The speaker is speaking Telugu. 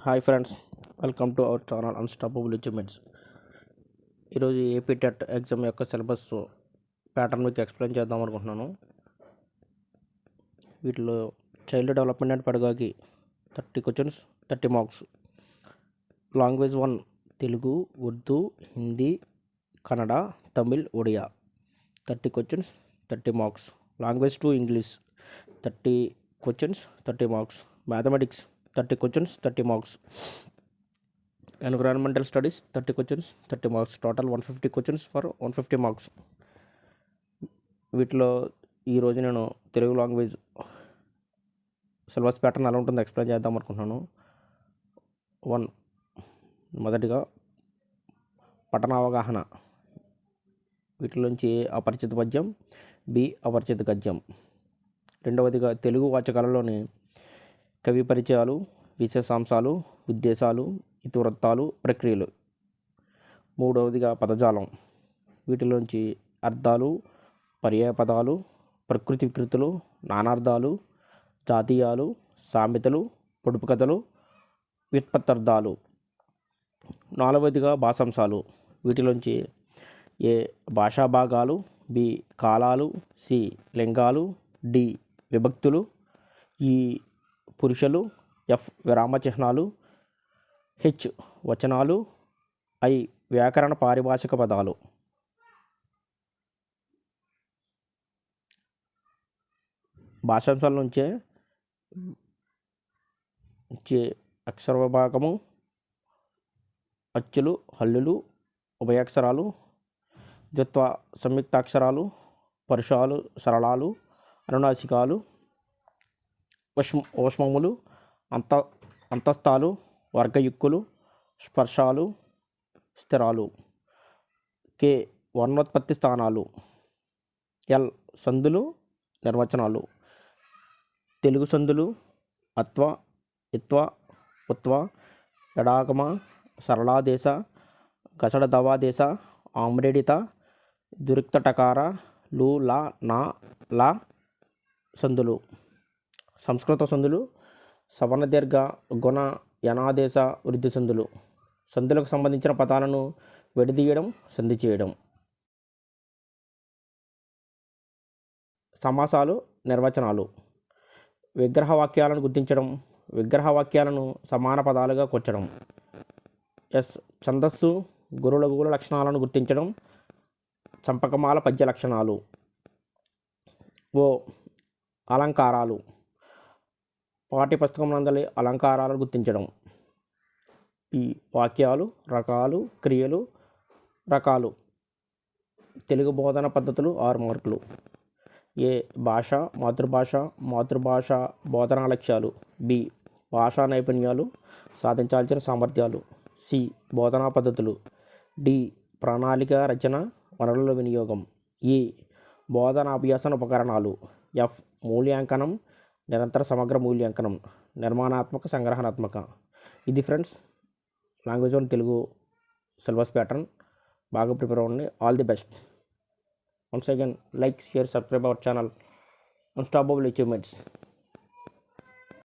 Hi friends, welcome to our channel unstoppable achievements. ఈరోజు ఏపీ టెట్ ఎగ్జామ్ యొక్క సిలబస్ ప్యాటర్న్ మీకు ఎక్స్ప్లెయిన్ చేద్దాం అనుకుంటున్నాను. వీటిలో child development and pedagogy 30 questions, 30 marks. Language 1 Telugu, Urdu, Hindi, Kannada, Tamil, Odia 30 questions, 30 marks. Language 2 English 30 questions, 30 marks. Mathematics 30 questions, 30 marks. Environmental studies 30 questions, 30 marks. Total 150 questions for 150 marks. వీటిలో ఈరోజు నేను తెలుగు లాంగ్వేజ్ సిలబస్ ప్యాటర్న్ ఎలా ఉంటుందో ఎక్స్ప్లెయిన్ చేద్దాం అనుకుంటున్నాను. 1 మొదటిగా పఠన అవగాహన. వీటిలోంచి అపరిచిత పద్యం, బి అపరిచిత గద్యం. రెండవదిగా తెలుగు వాచకాలలోని కవి పరిచయాలు, విశేషాంశాలు, ఉద్దేశాలు, ఇతివృత్తాలు, ప్రక్రియలు. మూడవదిగా పదజాలం. వీటిలోంచి అర్థాలు, పర్యాయపదాలు, ప్రకృతి వికృతులు, నానార్థాలు, జాతీయాలు, సామెతలు, పొడుపు కథలు, వ్యుత్పత్తార్థాలు. నాలుగవదిగా భాషాంశాలు. వీటిలోంచి ఏ భాషా భాగాలు, బి కాలాలు, సి లింగాలు, డి విభక్తులు, ఈ పురుషులు, ఎఫ్ విరామ చిహ్నాలు, హెచ్ వచనాలు, ఐ వ్యాకరణ పారిభాషిక పదాలు. భాషాంశాల నుంచే అక్షర విభాగము, అచ్చులు, హల్లులు, ఉభయాక్షరాలు, ద్విత్వ సంయుక్తాక్షరాలు, పరుషాలు, సరళాలు, అనునాసికాలు, ఊష్మములు, అంతస్థాలు, వర్గయుక్కులు, స్పర్శాలు, స్థిరాలు. కే వర్ణోత్పత్తి స్థానాలు. ఎల్ సందులు, నిర్వచనాలు. తెలుగు సందులు అత్వ, ఇత్వ, ఉత్వ, ఎడాగమ, సరళాదేశ, గసడ దవాదేశ, ఆమ్రేడిత, దురిక్త టకార, లు, లా, నా, లా సందులు. సంస్కృత సందులు సవర్ణ దీర్ఘ గుణ యనాదేశ వృద్ధి సందులు. సందులకు సంబంధించిన పదాలను విడదీయడం, సంధి చేయడం. సమాసాలు, నిర్వచనాలు. విగ్రహ వాక్యాలను గుర్తించడం, విగ్రహ వాక్యాలను సమాన పదాలుగా కూర్చడం. ఎస్ ఛందస్సు, గురు లఘువుల లక్షణాలను గుర్తించడం, చంపకమాల పద్య లక్షణాలు. ఓ అలంకారాలు. పాఠ్యపుస్తకం నందలి అలంకారాలను గుర్తించడం. ఈ వాక్యాలు, రకాలు, క్రియలు, రకాలు. తెలుగు బోధన పద్ధతులు 6 మార్కులు. ఏ భాష, మాతృభాష బోధనా లక్ష్యాలు. బి భాషా నైపుణ్యాలు, సాధించాల్సిన సామర్థ్యాలు. సి బోధనా పద్ధతులు. డి ప్రణాళిక రచన, వనరుల వినియోగం. ఈ బోధన అభ్యాసన ఉపకరణాలు. ఎఫ్ మూల్యాంకనం, నిరంతర సమగ్ర మూల్యాంకనం, నిర్మాణాత్మక, సంగ్రహణాత్మక. ఇది friends language 1 Telugu syllabus pattern. బాగా ప్రిపేర్ అవ్వండి. All the best. Once again like, share, subscribe our channel unstoppable achievements.